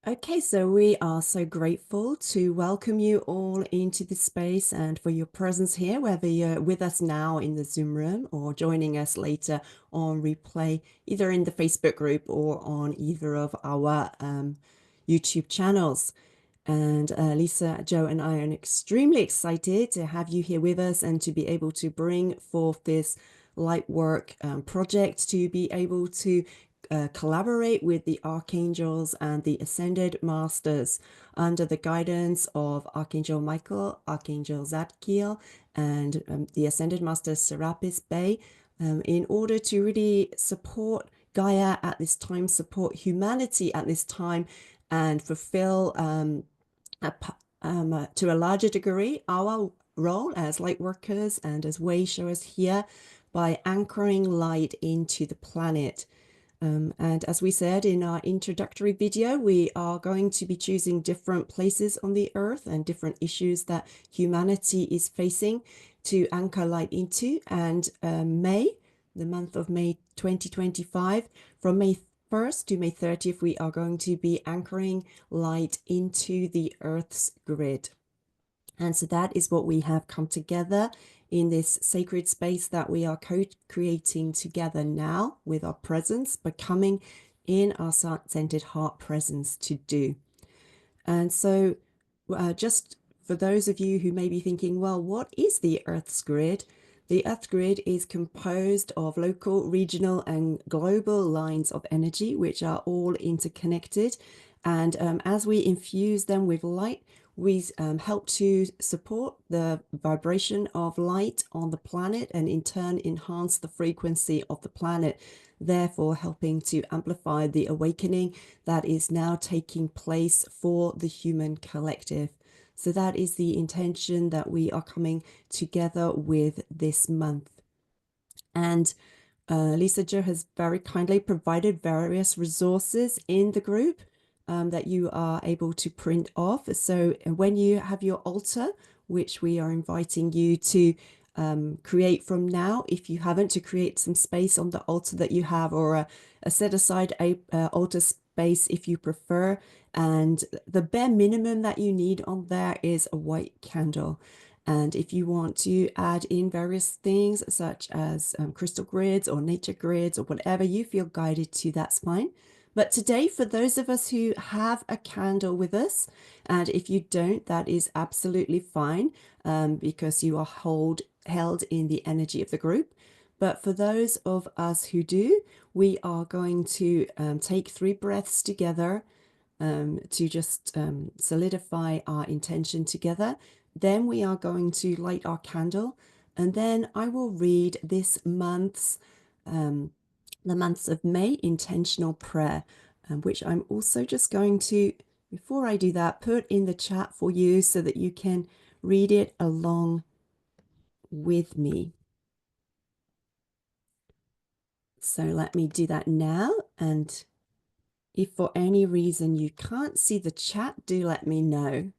Okay, so we are so grateful to welcome you all into this space and for your presence here, whether you're with us now in the Zoom room or joining us later on replay, either in the Facebook group or on either of our YouTube channels. And Lisa, Joe, and I are extremely excited to have you here with us and to be able to bring forth this light work project, to be able to collaborate with the Archangels and the Ascended Masters under the guidance of Archangel Michael, Archangel Zadkiel, and the Ascended Master Serapis Bey, in order to really support Gaia at this time, support humanity at this time, and fulfill to a larger degree our role as light workers and as way showers here by anchoring light into the planet. And as we said in our introductory video, we are going to be choosing different places on the earth and different issues that humanity is facing to anchor light into. And May, the month of May 2025, from May 1st to May 30th, we are going to be anchoring light into the Earth's grid. And so that is what we have come together in this sacred space that we are co-creating together now with our presence, becoming in our centered heart presence to do. And so just for those of you who may be thinking, well, what is the Earth's grid? The Earth grid is composed of local, regional, and global lines of energy, which are all interconnected. And as we infuse them with light, we help to support the vibration of light on the planet and in turn enhance the frequency of the planet, therefore helping to amplify the awakening that is now taking place for the human collective. So that is the intention that we are coming together with this month. And Lisa Jo has very kindly provided various resources in the group that you are able to print off. So when you have your altar, which we are inviting you to create from now, if you haven't, to create some space on the altar that you have, or a set aside altar space if you prefer. And the bare minimum that you need on there is a white candle. And if you want to add in various things such as crystal grids or nature grids or whatever you feel guided to, that's fine. But today, for those of us who have a candle with us, and if you don't, that is absolutely fine, because you are held in the energy of the group. But for those of us who do, we are going to take 3 breaths together to just solidify our intention together. Then we are going to light our candle, and then I will read this month's, the months of May intentional prayer, which I'm also just going to, before I do that, put in the chat for you so that you can read it along with me. So let me do that now. And if for any reason you can't see the chat, do let me know.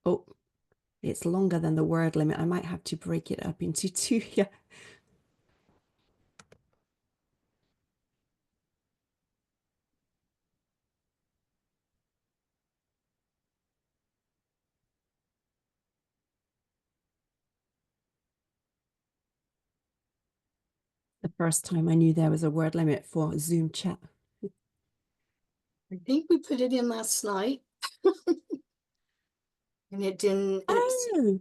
Oh, it's longer than the word limit. I might have to break it up into 2 here. The first time I knew there was a word limit for Zoom chat. I think we put it in last night. And it didn't. Oh,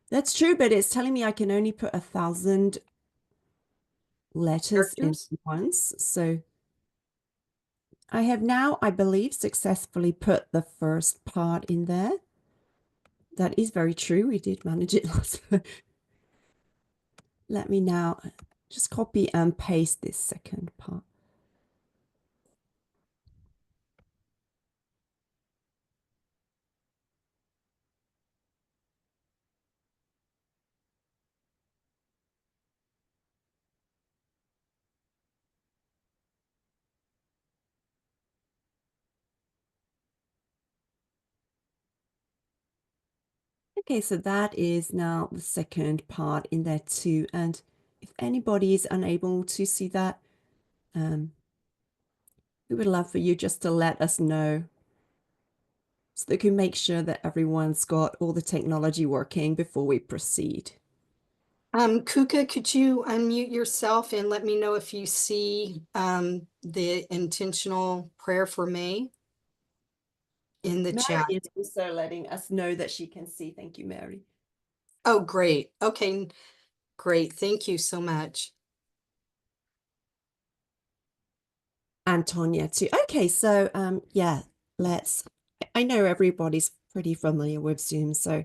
that's true, but it's telling me I can only put 1,000 letters in once. So I have now, I believe, successfully put the first part in there. That is very true. We did manage it last. Let me now just copy and paste this second part. Okay, so that is now the second part in there too. And if anybody is unable to see that, we would love for you just to let us know so that we can make sure that everyone's got all the technology working before we proceed. Kuka, could you unmute yourself and let me know if you see the intentional prayer for May in the Mary chat? is also letting us know that she can see. Thank you, Mary. Oh, great. Okay, great. Thank you so much. And Tonya too. Okay, so yeah, I know everybody's pretty familiar with Zoom, so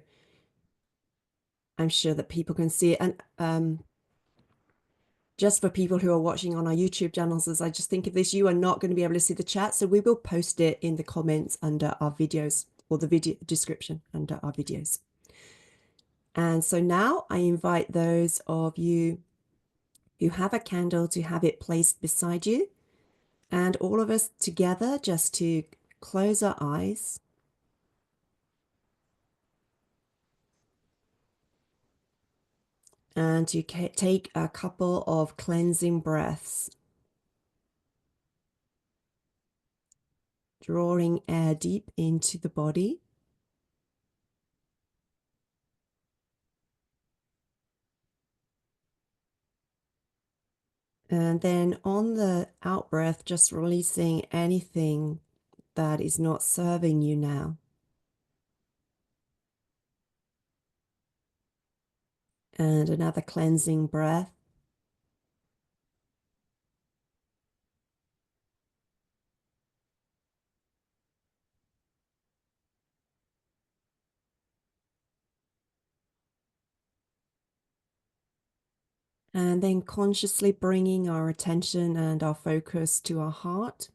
I'm sure that people can see it. And just for people who are watching on our YouTube channels, as I just think of this, you are not going to be able to see the chat, so we will post it in the comments under our videos, or the video description under our videos. And so now I invite those of you who have a candle to have it placed beside you, and all of us together just to close our eyes and to take a couple of cleansing breaths, drawing air deep into the body. And then on the out breath, just releasing anything that is not serving you now. And another cleansing breath. And then consciously bringing our attention and our focus to our heart.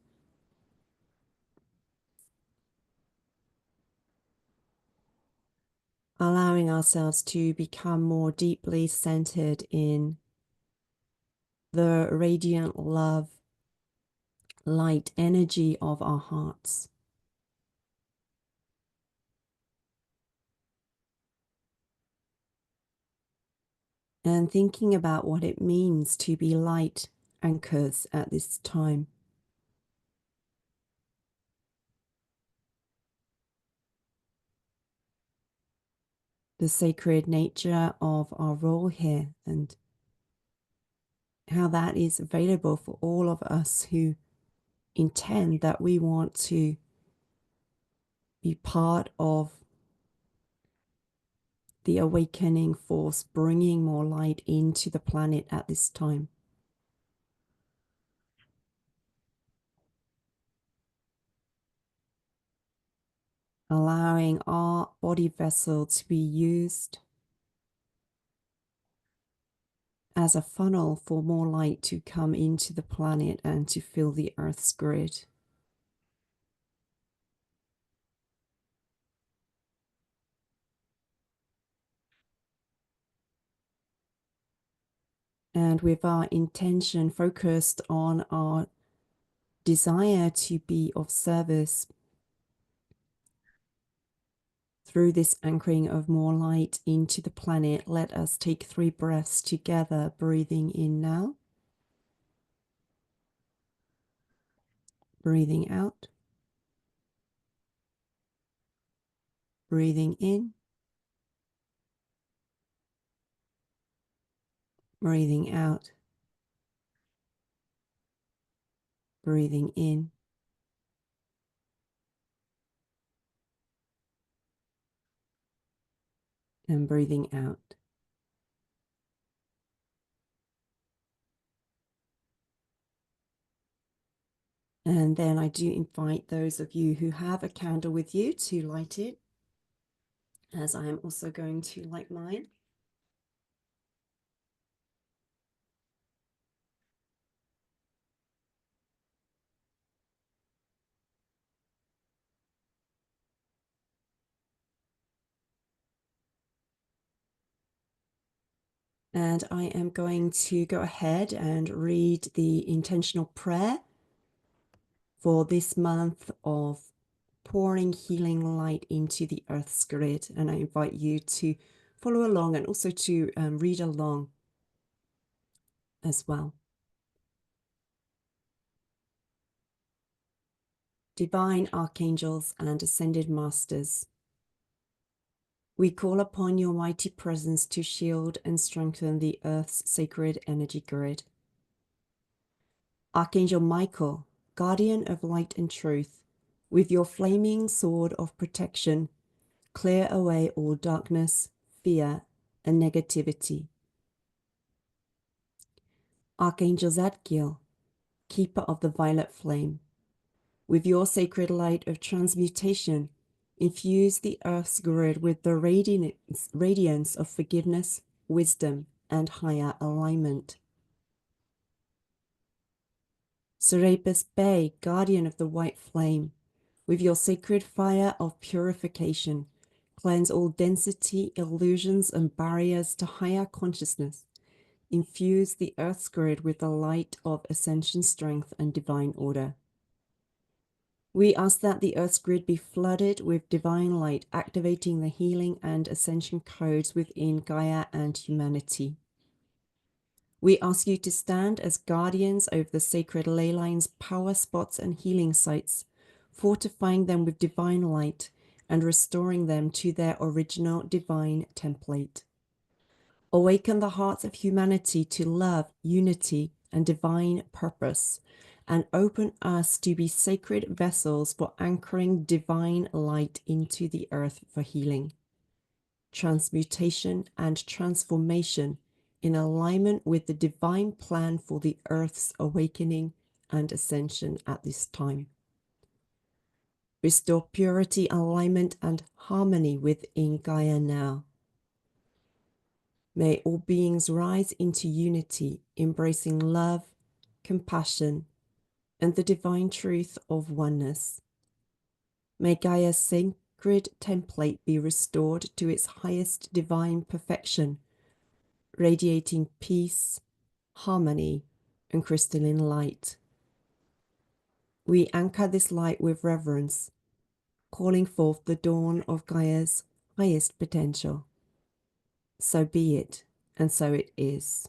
Allowing ourselves to become more deeply centered in the radiant love, light energy of our hearts. And thinking about what it means to be light anchors at this time. The sacred nature of our role here and how that is available for all of us who intend that we want to be part of the awakening force, bringing more light into the planet at this time. Allowing our body vessel to be used as a funnel for more light to come into the planet and to fill the Earth's grid. And with our intention focused on our desire to be of service through this anchoring of more light into the planet, let us take 3 breaths together, breathing in now, breathing out, breathing in, breathing out, breathing in, and breathing out. And then I do invite those of you who have a candle with you to light it, as I am also going to light mine. And I am going to go ahead and read the intentional prayer for this month of pouring healing light into the Earth's grid. And I invite you to follow along and also to read along as well. Divine Archangels and Ascended Masters, we call upon your mighty presence to shield and strengthen the Earth's sacred energy grid. Archangel Michael, guardian of light and truth, with your flaming sword of protection, clear away all darkness, fear, and negativity. Archangel Zadkiel, keeper of the violet flame, with your sacred light of transmutation, infuse the Earth's grid with the radiance of forgiveness, wisdom, and higher alignment. Serapis Bey, guardian of the white flame, with your sacred fire of purification, cleanse all density, illusions, and barriers to higher consciousness. Infuse the Earth's grid with the light of ascension strength and divine order. We ask that the Earth's grid be flooded with divine light, activating the healing and ascension codes within Gaia and humanity. We ask you to stand as guardians over the Sacred Ley Lines, power spots, and healing sites, fortifying them with divine light and restoring them to their original divine template. Awaken the hearts of humanity to love, unity, and divine purpose, and open us to be sacred vessels for anchoring divine light into the earth for healing, transmutation, and transformation in alignment with the divine plan for the earth's awakening and ascension at this time. Restore purity, alignment, and harmony within Gaia Now. May all beings rise into unity, embracing love, compassion, and the divine truth of oneness. May Gaia's sacred template be restored to its highest divine perfection, radiating peace, harmony, and crystalline light. We anchor this light with reverence, calling forth the dawn of Gaia's highest potential. So be it, and so it is.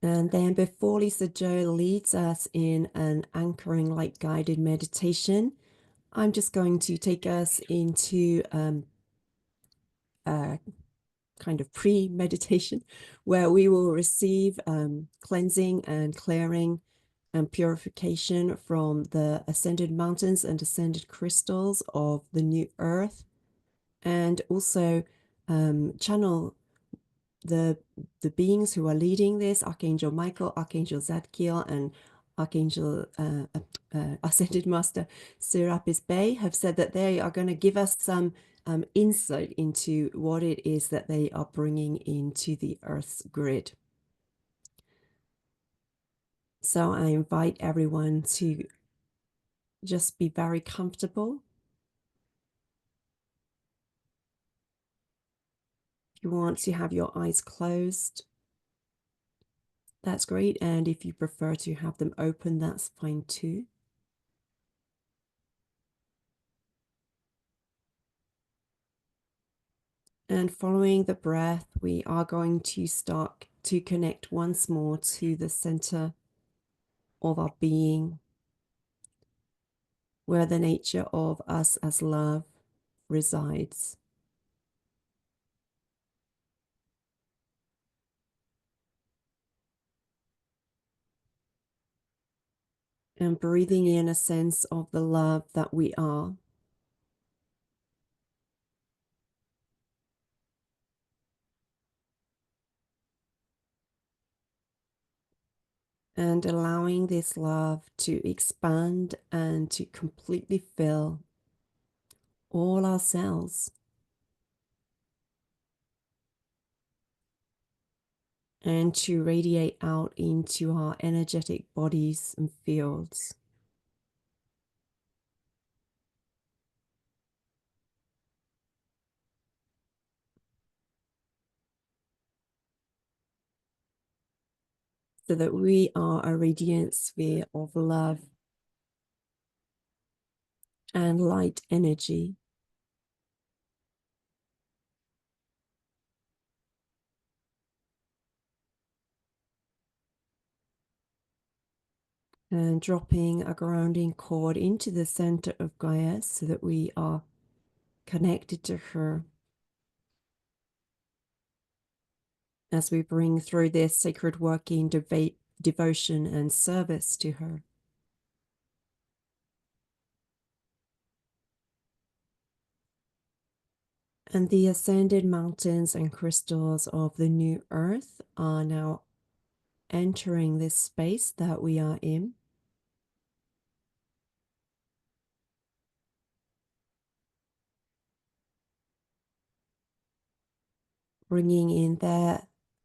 And then before Lisa Jo leads us in an anchoring light guided meditation, I'm just going to take us into a kind of pre-meditation where we will receive cleansing and clearing and purification from the ascended mountains and ascended crystals of the new earth, and also channel the beings who are leading this, Archangel Michael, Archangel Zadkiel, and Archangel Ascended Master Serapis Bey have said that they are going to give us some insight into what it is that they are bringing into the Earth's grid. So I invite everyone to just be very comfortable. If you want to have your eyes closed, that's great. And if you prefer to have them open, that's fine too. And following the breath, we are going to start to connect once more to the center of our being, where the nature of us as love resides. And breathing in a sense of the love that we are. And allowing this love to expand and to completely fill all our cells. And to radiate out into our energetic bodies and fields. So that we are a radiant sphere of love and light energy. And dropping a grounding cord into the center of Gaia so that we are connected to her as we bring through this sacred working, devotion, and service to her. And the ascended mountains and crystals of the new earth are now entering this space that we are in. Bringing in their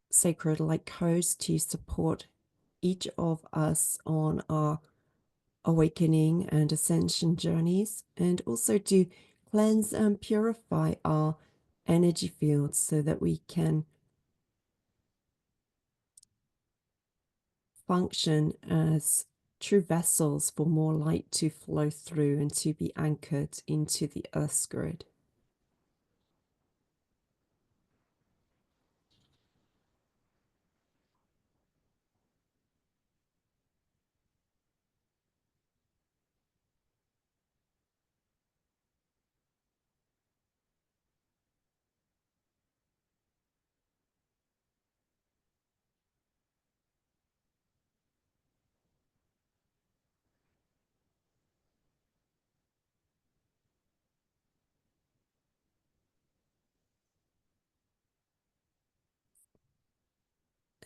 sacred light codes to support each of us on our awakening and ascension journeys, and also to cleanse and purify our energy fields so that we can function as true vessels for more light to flow through and to be anchored into the earth's grid.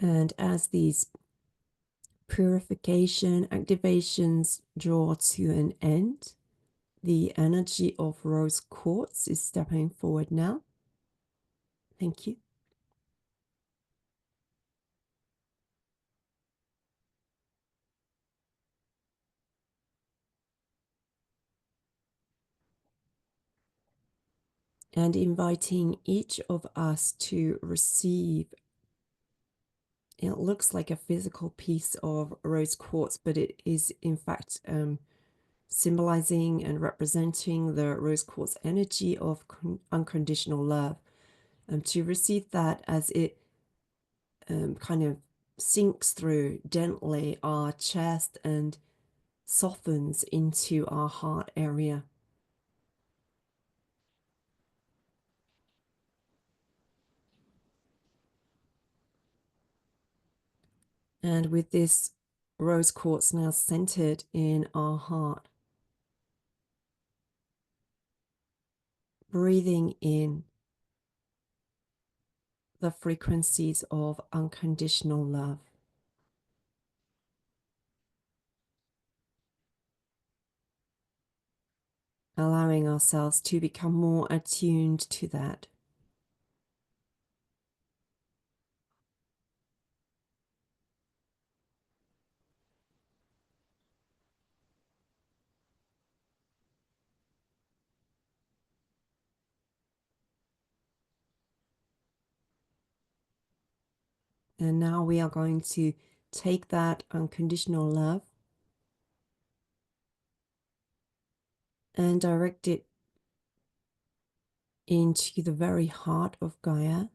And as these purification activations draw to an end, the energy of rose quartz is stepping forward now. Thank you. And inviting each of us to receive, it looks like a physical piece of rose quartz, but it is in fact symbolizing and representing the rose quartz energy of unconditional love. To receive that as it kind of sinks through gently our chest and softens into our heart area. And with this rose quartz now centered in our heart, breathing in the frequencies of unconditional love, allowing ourselves to become more attuned to that. And now we are going to take that unconditional love and direct it into the very heart of Gaia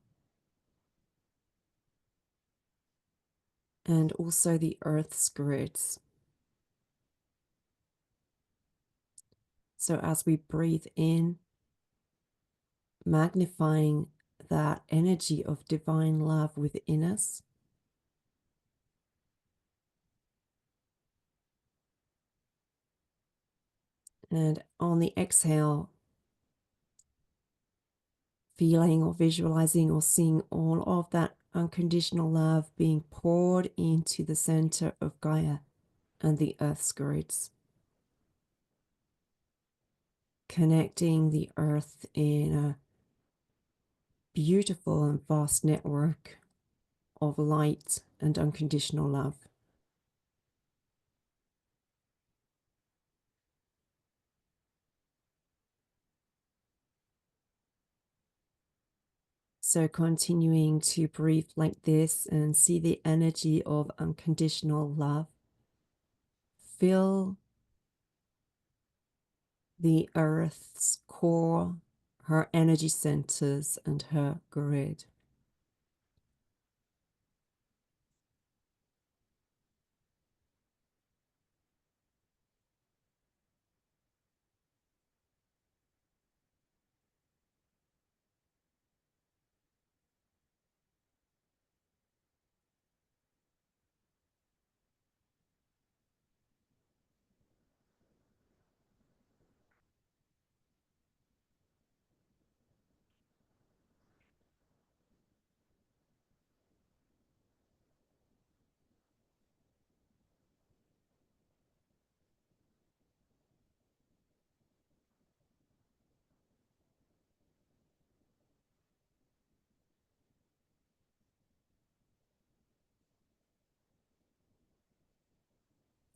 and also the earth's grids. So as we breathe in, magnifying that energy of divine love within us, and on the exhale, feeling or visualizing or seeing all of that unconditional love being poured into the center of Gaia and the earth's grids, connecting the earth in a beautiful and vast network of light and unconditional love. So continuing to breathe like this and see the energy of unconditional love fill the earth's core, her energy centers, and her grid.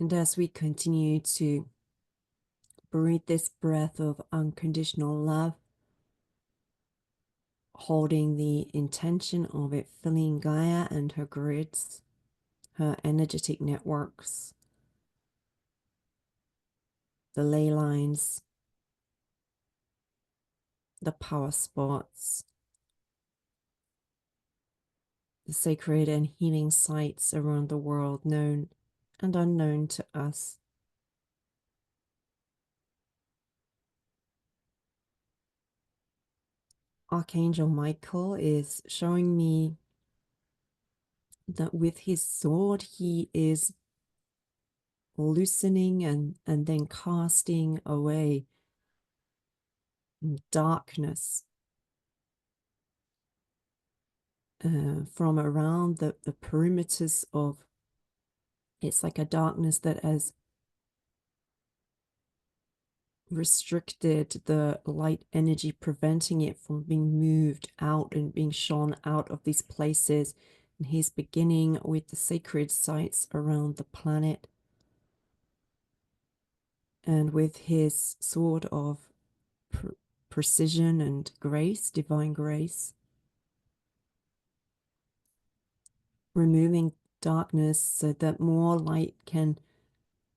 And as we continue to breathe this breath of unconditional love, holding the intention of it filling Gaia and her grids, her energetic networks, the ley lines, the power spots, the sacred and healing sites around the world, known and unknown to us. Archangel Michael is showing me that with his sword he is loosening and then casting away darkness from around the perimeters of, it's like a darkness that has restricted the light energy, preventing it from being moved out and being shone out of these places. And he's beginning with the sacred sites around the planet. And with his sword of precision and grace, divine grace, removing darkness so that more light can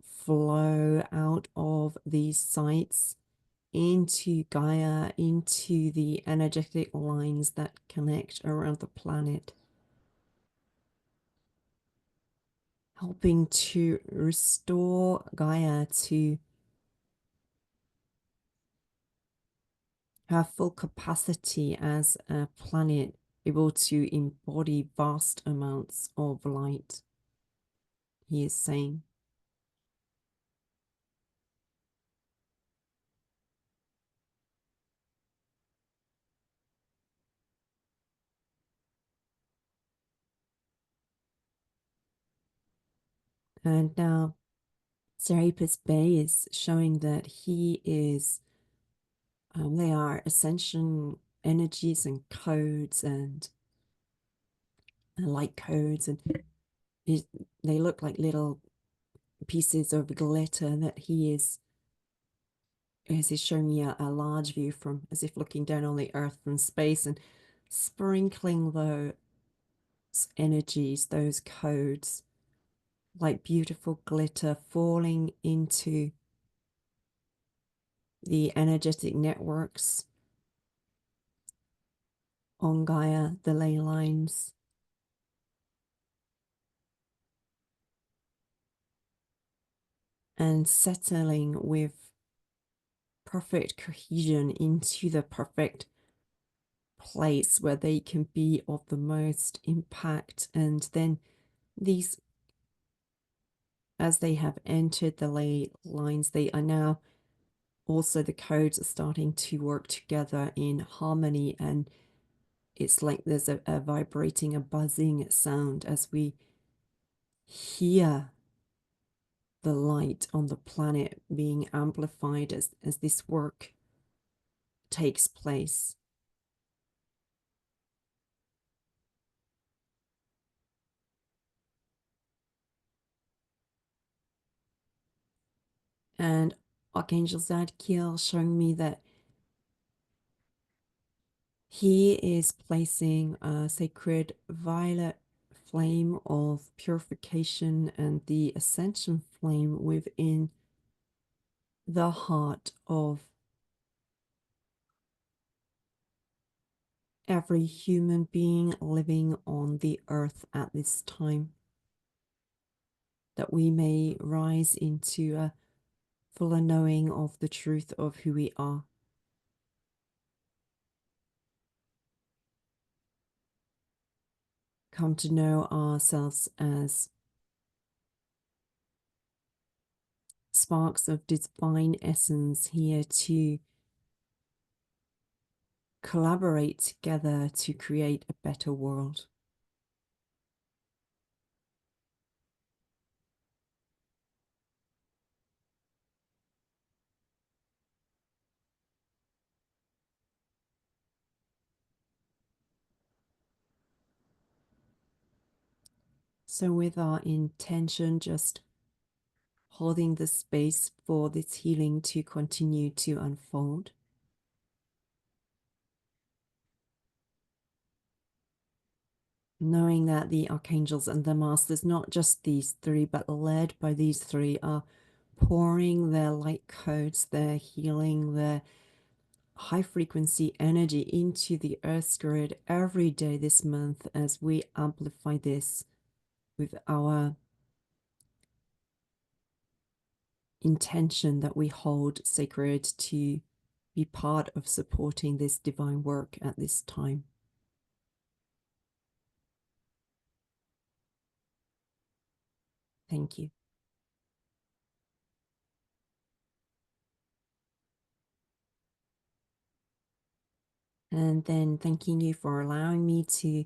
flow out of these sites into Gaia, into the energetic lines that connect around the planet, helping to restore Gaia to her full capacity as a planet, able to embody vast amounts of light, he is saying. And now Serapis Bey is showing that he is, they are ascension energies and codes and light codes, and they look like little pieces of glitter that he is, as he's showing me a large view from, as if looking down on the earth from space, and sprinkling those energies, those codes, like beautiful glitter falling into the energetic networks on Gaia, the ley lines, and settling with perfect cohesion into the perfect place where they can be of the most impact. And then these, as they have entered the ley lines, they are now also, the codes are starting to work together in harmony, and it's like there's a vibrating, a buzzing sound as we hear the light on the planet being amplified as this work takes place. And Archangel Zadkiel showing me that he is placing a sacred violet flame of purification and the ascension flame within the heart of every human being living on the earth at this time, that we may rise into a fuller knowing of the truth of who we are. Come to know ourselves as sparks of divine essence here to collaborate together to create a better world. So with our intention just holding the space for this healing to continue to unfold. Knowing that the Archangels and the Masters, not just these three, but led by these three, are pouring their light codes, their healing, their high frequency energy into the Earth's grid every day this month as we amplify this with our intention that we hold sacred to be part of supporting this divine work at this time. Thank you. And then thanking you for allowing me to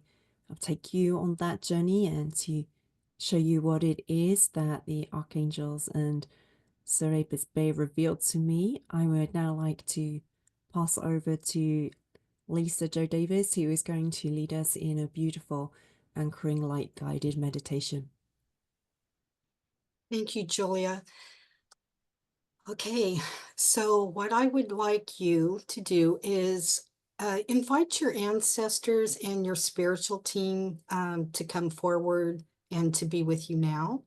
take you on that journey and to show you what it is that the Archangels and Serapis Bey revealed to me. I would now like to pass over to Lisa Jo Davis, who is going to lead us in a beautiful anchoring light guided meditation. Thank you, Julia. Okay, so what I would like you to do is invite your ancestors and your spiritual team to come forward and to be with you now.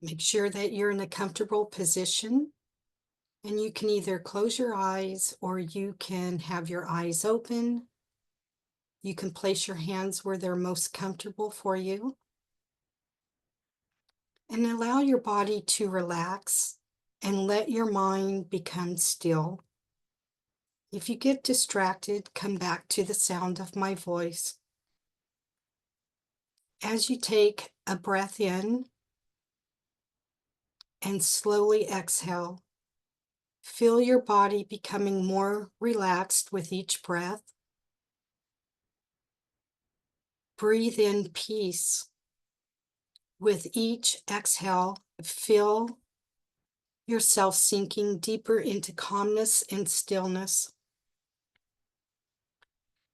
Make sure that you're in a comfortable position, and you can either close your eyes or you can have your eyes open. You can place your hands where they're most comfortable for you, and allow your body to relax and let your mind become still. If you get distracted, come back to the sound of my voice. As you take a breath in and slowly exhale, feel your body becoming more relaxed with each breath. Breathe in peace. With each exhale, feel yourself sinking deeper into calmness and stillness.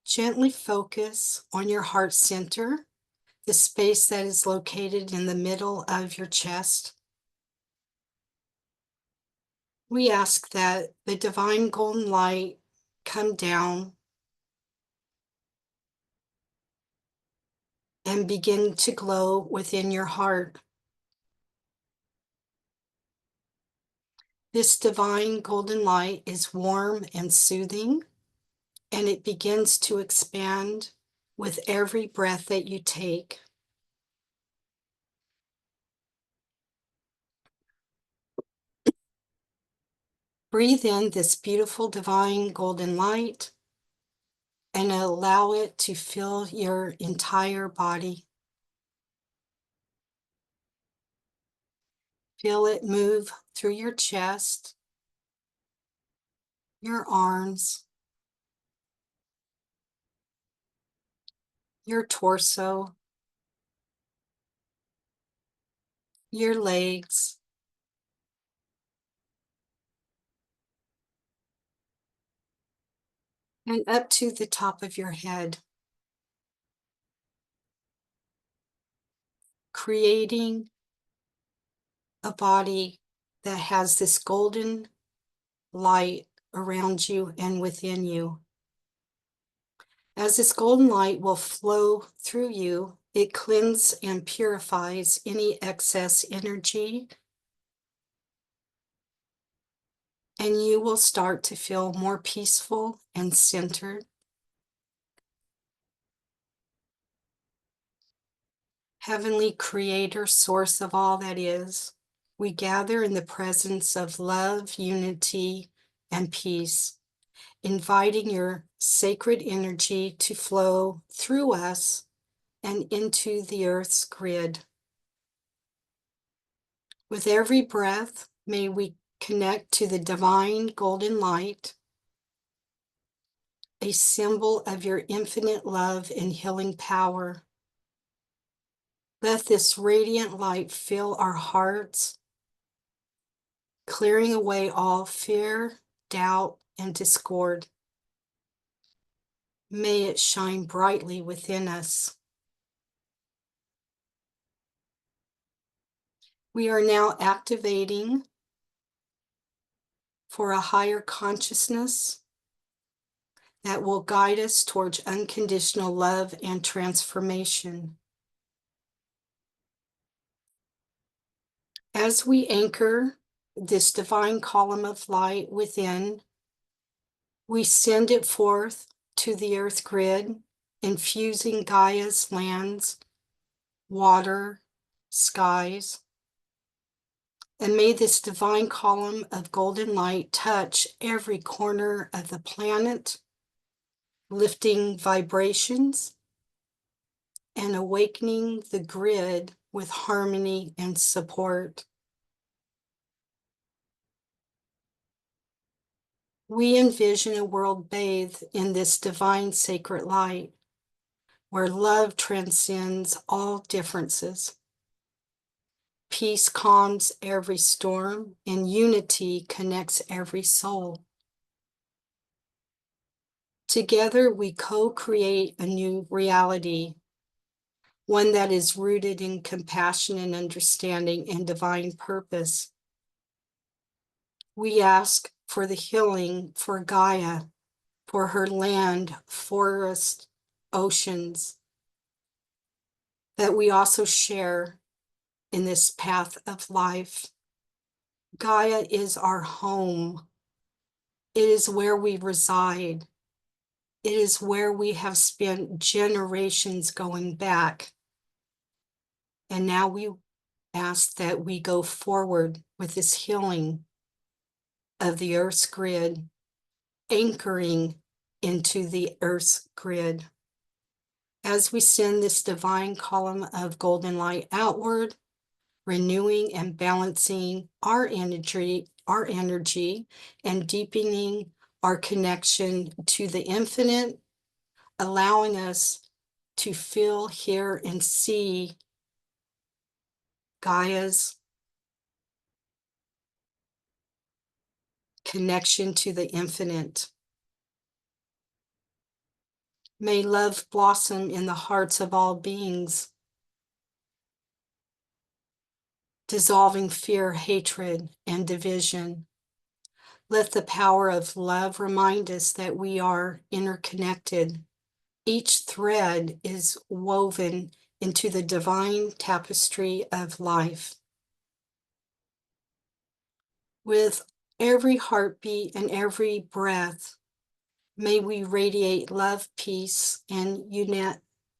Gently focus on your heart center, the space that is located in the middle of your chest. We ask that the divine golden light come down and begin to glow within your heart. This divine golden light is warm and soothing, and it begins to expand with every breath that you take. Breathe in this beautiful divine golden light and allow it to fill your entire body. Feel it move through your chest, your arms, your torso, your legs, and up to the top of your head, creating a body that has this golden light around you and within you. As this golden light will flow through you, it cleanses and purifies any excess energy, and you will start to feel more peaceful and centered. Heavenly Creator, source of all that is, we gather in the presence of love, unity, and peace, inviting your sacred energy to flow through us and into the earth's grid. With every breath, may we connect to the divine golden light, a symbol of your infinite love and healing power. Let this radiant light fill our hearts, clearing away all fear, doubt, and discord. May it shine brightly within us, We are now activating for a higher consciousness that will guide us towards unconditional love and transformation. As we anchor this divine column of light within, we send it forth to the earth grid, infusing Gaia's lands, water, skies. And may this divine column of golden light touch every corner of the planet, lifting vibrations and awakening the grid with harmony and support. We envision a world bathed in this divine sacred light, where love transcends all differences. Peace calms every storm, and unity connects every soul. Together, we co-create a new reality, one that is rooted in compassion and understanding and divine purpose. We ask for the healing for Gaia, for her land, forest, oceans, that we also share in this path of life. Gaia is our home. It is where we reside. It is where we have spent generations going back. And now we ask that we go forward with this healing of the Earth's grid, anchoring into the Earth's grid. As we send this divine column of golden light outward, renewing and balancing our energy, and deepening our connection to the infinite, allowing us to feel, hear, and see Gaia's connection to the infinite. May love blossom in the hearts of all beings, dissolving fear, hatred, and division. Let the power of love remind us that we are interconnected. Each thread is woven into the divine tapestry of life. With every heartbeat and every breath, may we radiate love, peace, and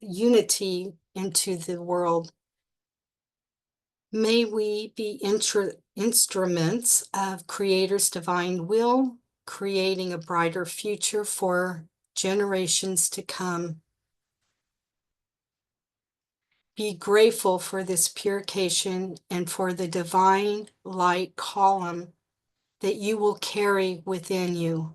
unity into the world. May we be instruments of Creator's divine will, creating a brighter future for generations to come. Be grateful for this purification and for the divine light column that you will carry within you.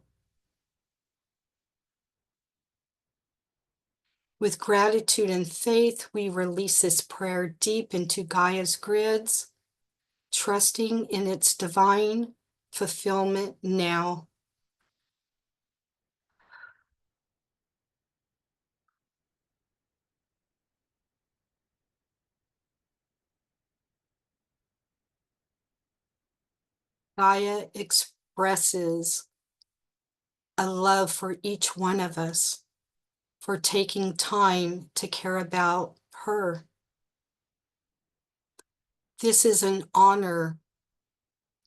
With gratitude and faith, we release this prayer deep into Gaia's grids, trusting in its divine fulfillment now. Gaia expresses a love for each one of us, for taking time to care about her. This is an honor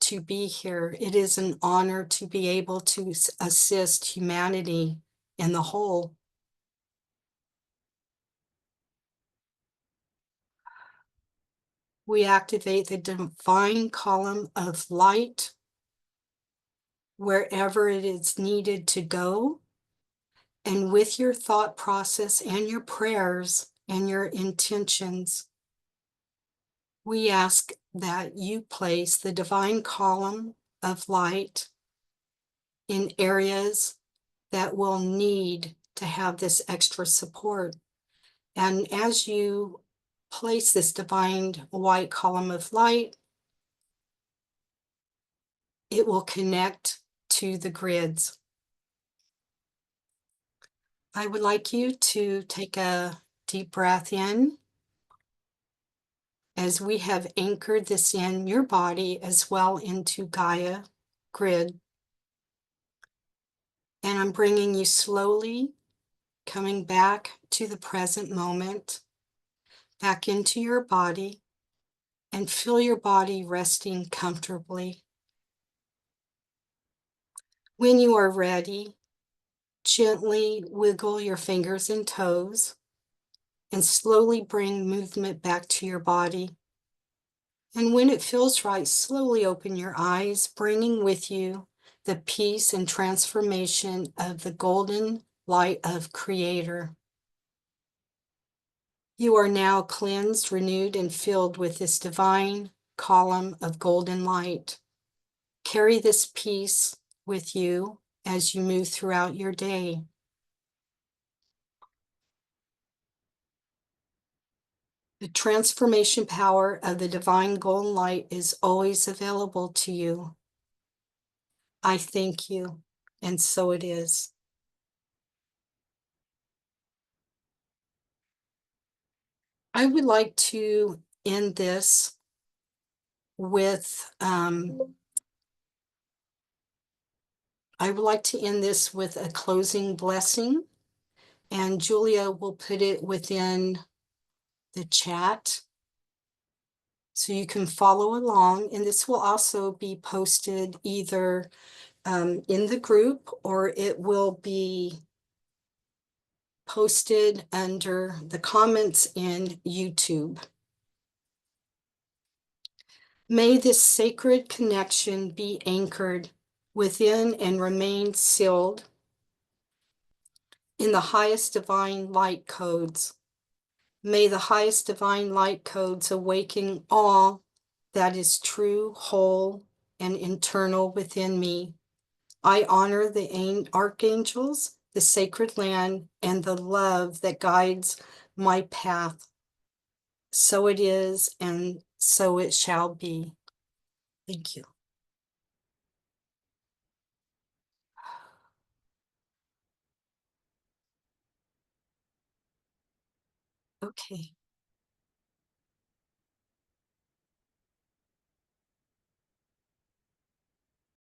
to be here. It is an honor to be able to assist humanity in the whole. We activate the divine column of light wherever it is needed to go. And with your thought process and your prayers and your intentions, we ask that you place the divine column of light in areas that will need to have this extra support. And as you place this divine white column of light, it will connect to the grids. I would like you to take a deep breath in as we have anchored this in your body as well into Gaia grid. And I'm bringing you slowly coming back to the present moment, back into your body, and feel your body resting comfortably. When you are ready, gently wiggle your fingers and toes and slowly bring movement back to your body. And when it feels right, slowly open your eyes, bringing with you the peace and transformation of the golden light of Creator. You are now cleansed, renewed, and filled with this divine column of golden light. Carry this peace with you as you move throughout your day. The transformation power of the divine golden light is always available to you. I thank you, and so it is. I would like to end this with a closing blessing, and Julia will put it within the chat so you can follow along. And this will also be posted either in the group, or it will be posted under the comments in YouTube. May this sacred connection be anchored within and remain sealed in the highest divine light codes. May the highest divine light codes awaken all that is true, whole, and internal within me. I honor the archangels, the sacred land, and the love that guides my path. So it is, and so it shall be. Thank you. Okay.